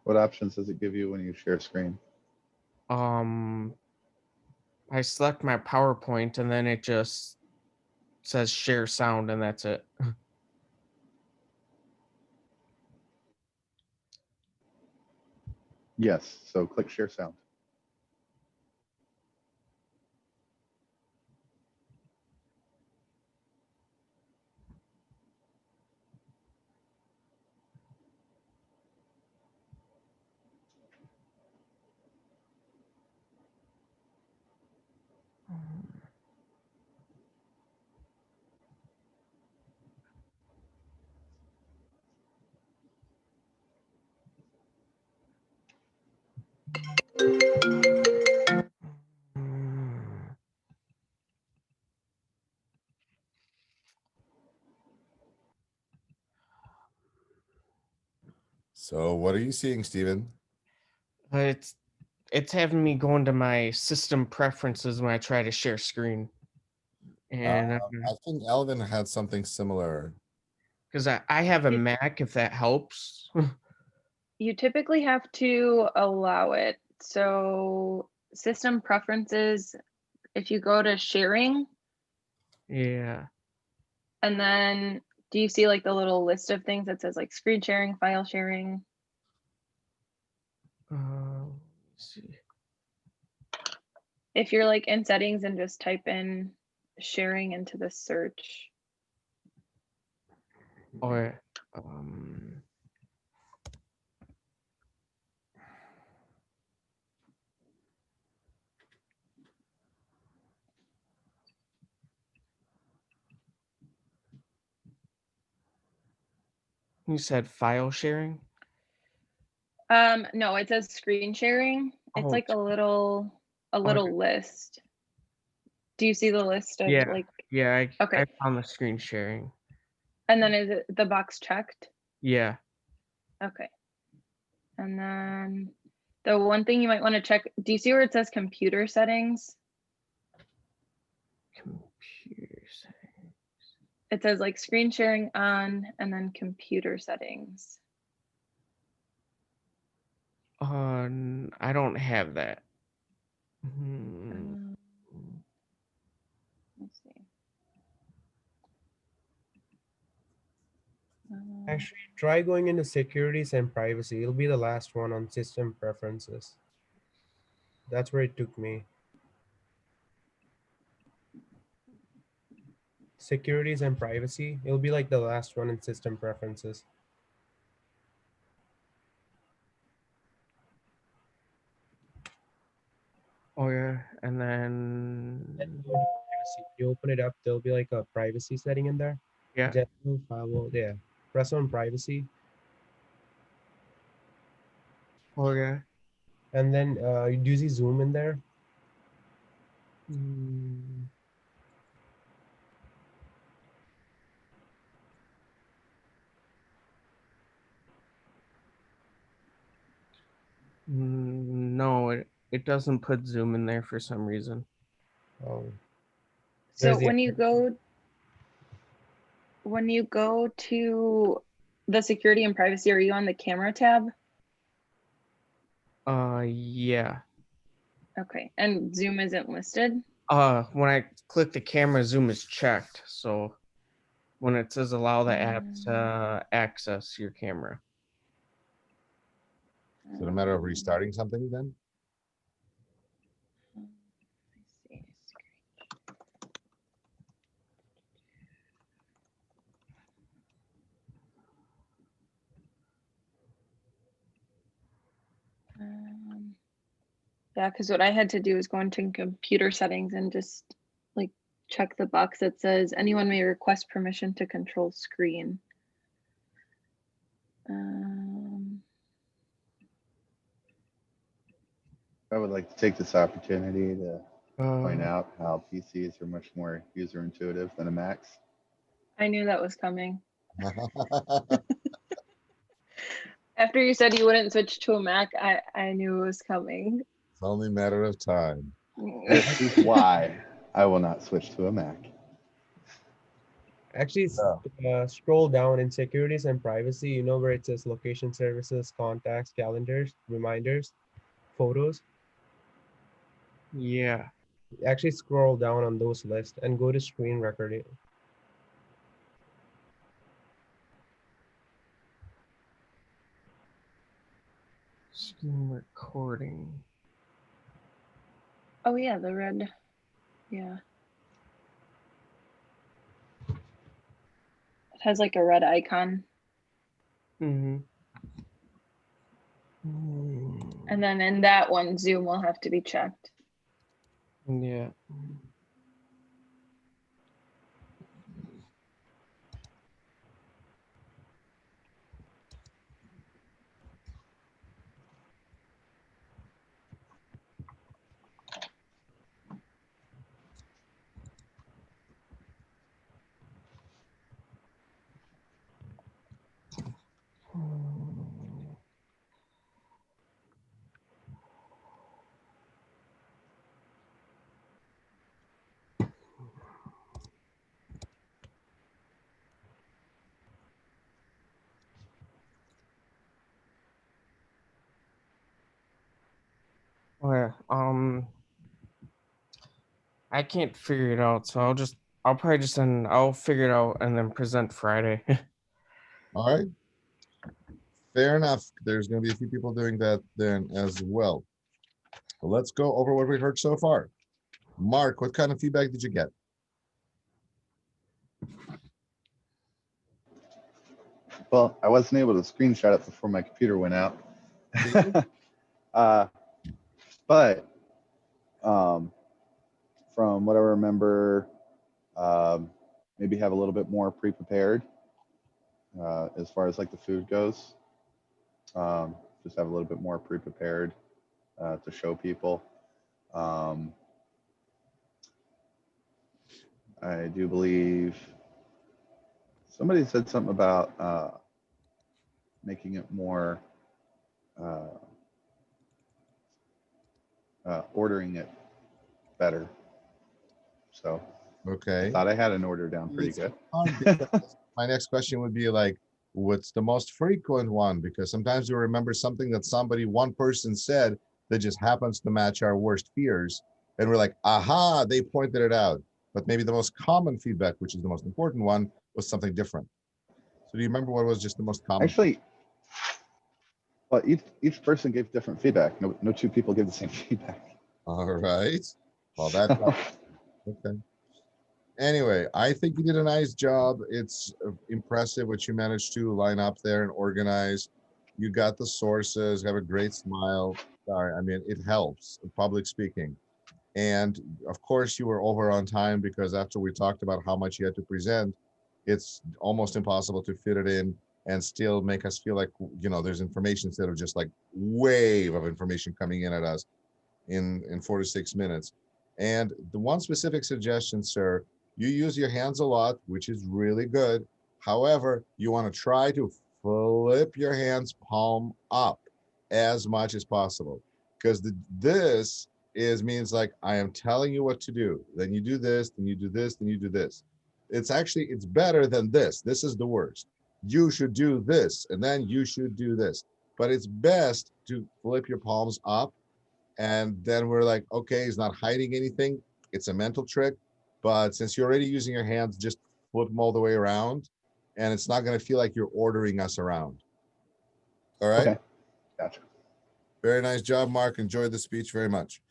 What options does it give you when you share screen? I select my PowerPoint and then it just says share sound and that's it. Yes, so click share sound. So what are you seeing, Stephen? It's having me go into my system preferences when I try to share screen. And I think Alvin had something similar. because I have a Mac, if that helps. You typically have to allow it. So system preferences, if you go to sharing, Yeah. and then do you see like the little list of things that says like screen sharing, file sharing? Let's see. If you're like in settings and just type in sharing into the search. Or you said file sharing? No, it says screen sharing. It's Oh, like a little list. Do you see the list of yeah. like, Yeah, okay. I found the screen sharing. And then is it the box checked? Yeah. Okay. And then the one thing you might want to check, do you see where it says computer settings? Computer settings. It says like screen sharing on and then computer settings. I don't have that. Let's see. Actually, try going into securities and privacy. It'll be the last one on system preferences. That's where it took me. Securities and privacy. It'll be like the last one in system preferences. Oh yeah, and And then go to privacy. You open it up, there'll be like a privacy setting in there. yeah. General firewall, yeah. Press on privacy, Oh yeah. and then do you see Zoom in there? Mm, no, it doesn't put Zoom in there for some reason. Oh, So there's the when you go to the security and privacy, are you on the camera tab? Yeah. Okay, and Zoom isn't listed? When I click the camera, Zoom is checked. So when it says allow the app to access your camera. Is it a matter of restarting something then? Let's see. Yeah, because what I had to do is go into computer settings and just like check the box that says anyone may request permission to control screen. I would like to take this opportunity to point Uh, out how PCs are much more user intuitive than a Macs. I knew that was coming. After you said you wouldn't switch to a Mac, I knew it was coming. It's only a matter of time. This is why I will not switch to a Mac. actually scroll down in securities and privacy. You know where it says location services, contacts, calendars, reminders, photos. yeah. Actually scroll down on those lists and go to screen recording. Screen recording. Oh yeah, the red. Yeah. It has like a red icon. Mm-hmm. And then in that one, Zoom will have to be checked. Yeah. Well, I can't figure it out, so I'll probably just I'll figure it out and then present Friday. All right. Fair enough. There's going to be a few people doing that then as well. Let's go over what we heard so far. Mark, what kind of feedback did you get? Well, I wasn't able to screenshot it before my computer went out. But from what I remember, maybe have a little bit more pre-prepared as far as like the food goes. Just have a little bit more pre-prepared to show people. I do believe somebody said something about making it more ordering it better. So Okay. I thought I had an order down pretty good. My next question would be like, what's the most frequent one? Because sometimes we remember something that one person said that just happens to match our worst fears. And we're like, aha, they pointed it out. But maybe the most common feedback, which is the most important one, was something different. So do you remember what was just the most common? Actually, well, each person gave different feedback. No two people give the same feedback. All right. Well, that's okay. Anyway, I think you did a nice job. It's impressive what you managed to line up there and organize. You got the sources, have a great smile. Sorry, I mean, it helps, public speaking. And of course, you were over on time because after we talked about how much you had to present, it's almost impossible to fit it in and still make us feel like, you know, there's information instead of just like wave of information coming in at us in 4 to 6 minutes. And the one specific suggestion, sir, you use your hands a lot, which is really good. However, you want to try to flip your hands palm up as much as possible, because this means like, I am telling you what to do. Then you do this, then you do this, then you do this. It's better than this. This is the worst. You should do this, and then you should do this. But it's best to flip your palms up. And then we're like, okay, he's not hiding anything. It's a mental trick. But since you're already using your hands, just flip them all the way around. And it's not going to feel like you're ordering us around. All right. Okay. Gotcha. Very nice job, Mark. Enjoyed the speech very much.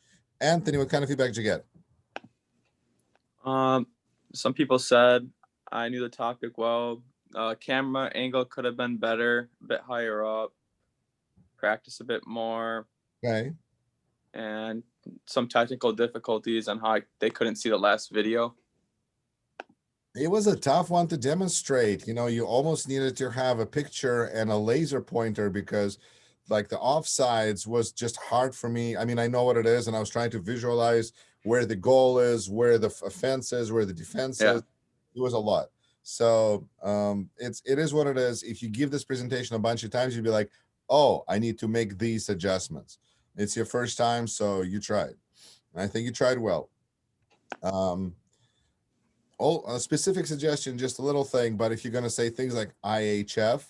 Anthony, what kind of feedback did you get? Some people said I knew the topic well. Camera angle could have been better, a bit higher up, practice a bit more, Okay. and some technical difficulties on how they couldn't see the last video. It was a tough one to demonstrate. You know, you almost needed to have a picture and a laser pointer because like the offsides was just hard for me. I mean, I know what it is, and I was trying to visualize where the goal is, where the offense is, where the defense is. It was a lot. So it is what it is. If you give this presentation a bunch of times, you'd be like, oh, I need to make these adjustments. It's your first time, so you tried. And I think you tried well. A specific suggestion, just a little thing, but if you're going to say things like IHF,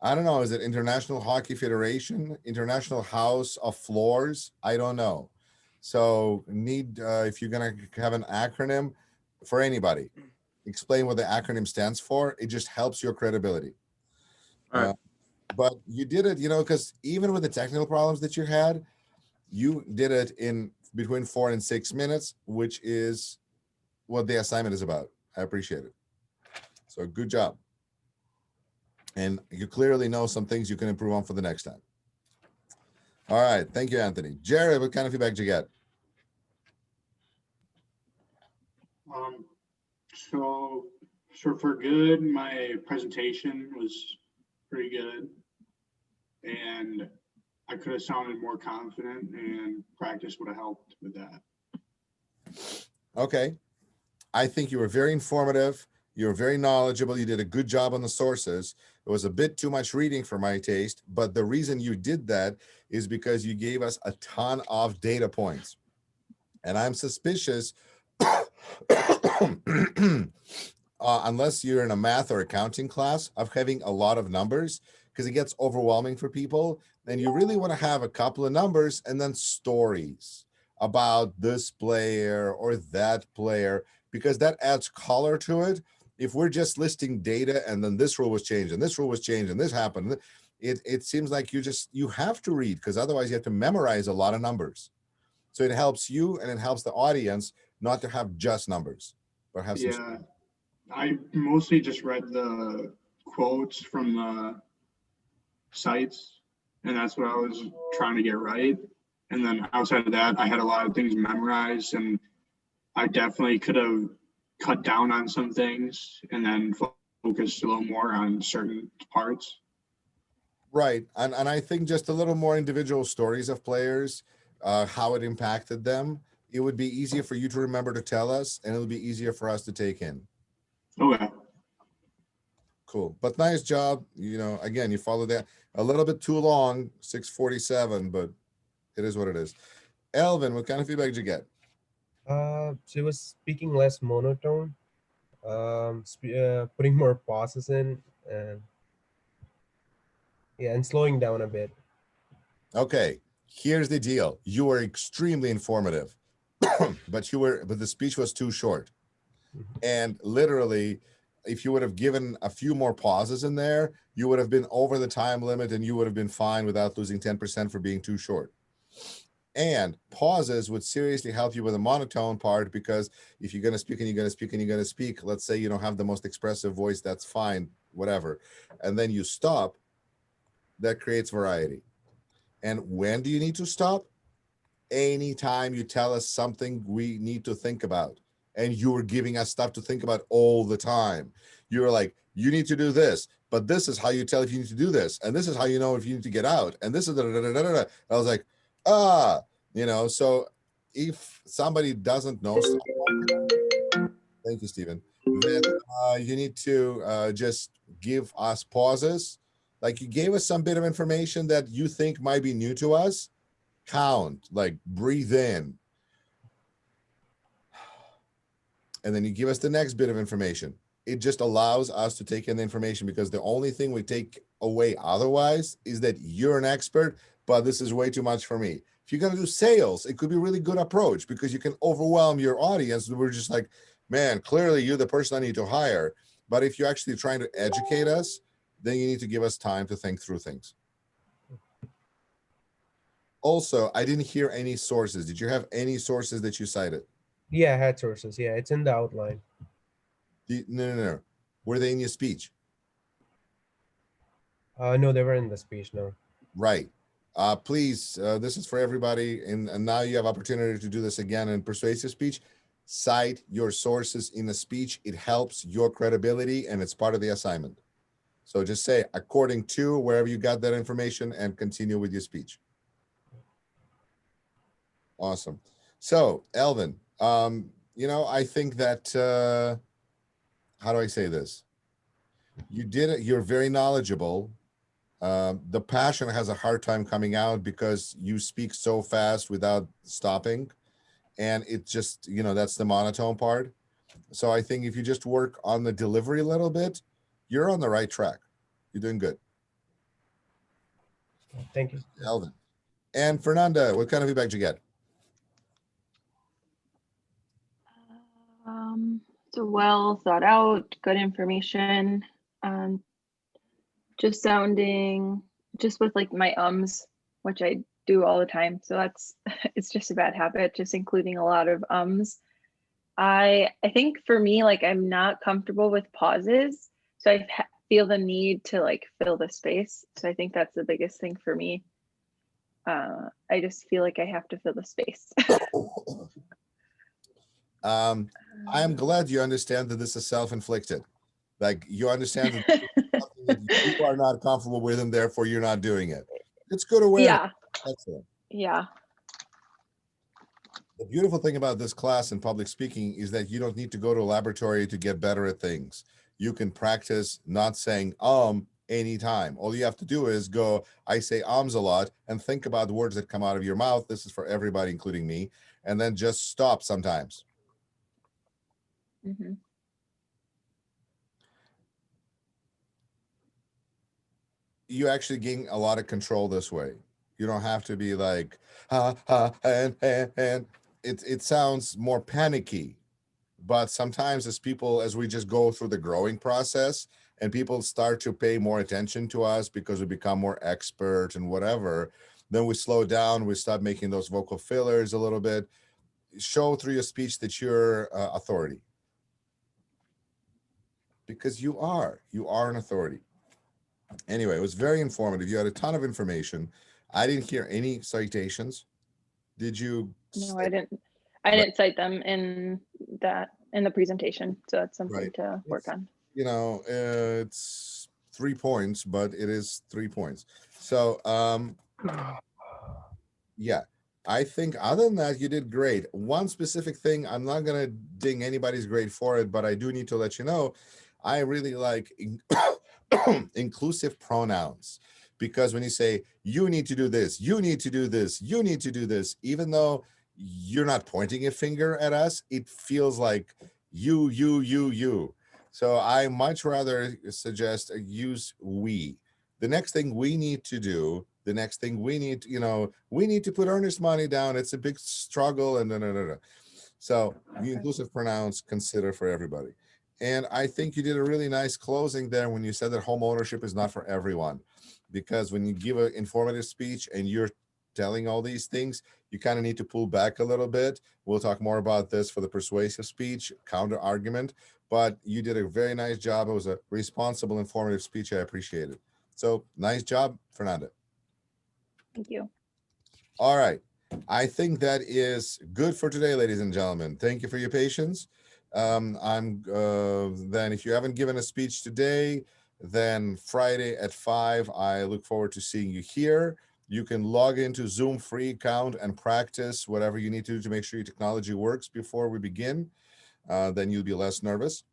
I don't know, is it International Hockey Federation, International House of Floors? I don't know. So if you're going to have an acronym for anybody, explain what the acronym stands for. It just helps your credibility. All right. But you did it, you know, because even with the technical problems that you had, you did it in between 4 and 6 minutes, which is what the assignment is about. I appreciate it. So good job. And you clearly know some things you can improve on for the next time. All right. Thank you, Anthony. Jared, what kind of feedback did you get? So for good, my presentation was pretty good, and I could have sounded more confident, and practice would have helped with that. Okay. I think you were very informative. You were very knowledgeable. You did a good job on the sources. It was a bit too much reading for my taste, but the reason you did that is because you gave us a ton of data points. And I'm suspicious, unless you're in a math or accounting class, of having a lot of numbers, because it gets overwhelming for people. And you really want to have a couple of numbers and then stories about this player or that player, because that adds color to it. If we're just listing data and then this rule was changed and this rule was changed and this happened, it seems like you have to read, because otherwise you have to memorize a lot of numbers. So it helps you and it helps the audience not to have just numbers, but have some. Yeah, I mostly just read the quotes from the sites, and that's what I was trying to get right. And then outside of that, I had a lot of things memorized, and I definitely could have cut down on some things and then focused a little more on certain parts. Right. And I think just a little more individual stories of players, how it impacted them. It would be easier for you to remember to tell us, and it would be easier for us to take in. Okay. Cool. But nice job. You know, again, you followed that a little bit too long, 6:47, but it is what it is. Elvin, what kind of feedback did you get? She was speaking less monotone, putting more pauses in, and yeah, and slowing down a bit. Okay, here's the deal. You were extremely informative, but the speech was too short. And literally, if you would have given a few more pauses in there, you would have been over the time limit and you would have been fine without losing 10% for being too short. And pauses would seriously help you with the monotone part, because if you're going to speak and you're going to speak and you're going to speak, let's say you don't have the most expressive voice, that's fine, whatever. And then you stop, that creates variety. And when do you need to stop? Anytime you tell us something we need to think about, and you were giving us stuff to think about all the time. You were like, you need to do this, but this is how you tell if you need to do this, and this is how you know if you need to get out, and this is I was like, so if somebody doesn't know something, thank you, Stephen, then you need to just give us pauses. Like, you gave us some bit of information that you think might be new to us. Count, like, breathe in. And then you give us the next bit of information. It just allows us to take in the information, because the only thing we take away otherwise is that you're an expert, but this is way too much for me. If you're going to do sales, it could be a really good approach, because you can overwhelm your audience. We're just like, man, clearly you're the person I need to hire. But if you're actually trying to educate us, then you need to give us time to think through things. Also, I didn't hear any sources. Did you have any sources that you cited? Yeah, I had sources. Yeah, it's in the outline. No. Were they in your speech? No, they were in the speech. No. Right. Please, this is for everybody. And now you have opportunity to do this again in persuasive speech. Cite your sources in the speech. It helps your credibility, and it's part of the assignment. So just say, according to, wherever you got that information, and continue with your speech. Awesome. So, Elvin, I think that, how do I say this? You did it. You're very knowledgeable. The passion has a hard time coming out because you speak so fast without stopping. And it just, that's the monotone part. So I think if you just work on the delivery a little bit, you're on the right track. You're doing good. Thank you. Elvin. And Fernanda, what kind of feedback did you get? So well thought out, good information. Just sounding, just with like my ums, which I do all the time. So it's just a bad habit, just including a lot of ums. I think for me, like, I'm not comfortable with pauses. So I feel the need to like fill the space. So I think that's the biggest thing for me. I just feel like I have to fill the space. I am glad you understand that this is self-inflicted. Like, you understand that, something that you are not comfortable with, and therefore you're not doing it. It's good awareness. Yeah. Excellent. Yeah. The beautiful thing about this class in public speaking is that you don't need to go to a laboratory to get better at things. You can practice not saying anytime. All you have to do is go, I say a lot, and think about the words that come out of your mouth. This is for everybody, including me. And then just stop sometimes. Mm-hmm. You actually gain a lot of control this way. You don't have to be like, and it sounds more panicky. But sometimes as we just go through the growing process and people start to pay more attention to us because we become more expert and whatever, then we slow down, we stop making those vocal fillers a little bit. Show through your speech that you're authority. Because you are an authority. Anyway, it was very informative. You had a ton of information. I didn't hear any citations. Did you? No, I didn't. I didn't cite them in the presentation. So that's something to work on. It's 3 points, but it is 3 points. So, yeah, I think other than that, you did great. One specific thing, I'm not going to ding anybody's grade for it, but I do need to let you know, I really like inclusive pronouns, because when you say, you need to do this, you need to do this, you need to do this, even though you're not pointing a finger at us, it feels like you. So I much rather suggest use we. The next thing we need to do, the next thing we need, we need to put earnest money down. It's a big struggle, and So the inclusive pronouns consider for everybody. And I think you did a really nice closing there when you said that home ownership is not for everyone. Because when you give an informative speech and you're telling all these things, you kind of need to pull back a little bit. We'll talk more about this for the persuasive speech, counter argument, but you did a very nice job. It was a responsible, informative speech. I appreciate it. So nice job, Fernanda. Thank you. All right. I think that is good for today, ladies and gentlemen. Thank you for your patience. Then if you haven't given a speech today, then Friday at 5, I look forward to seeing you here. You can log into Zoom free account and practice whatever you need to do to make sure your technology works before we begin. Then you'll be less nervous.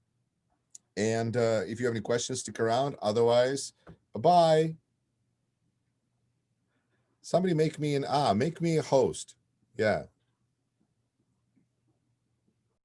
And if you have any questions, stick around. Otherwise, bye-bye. Somebody make me a host. Yeah.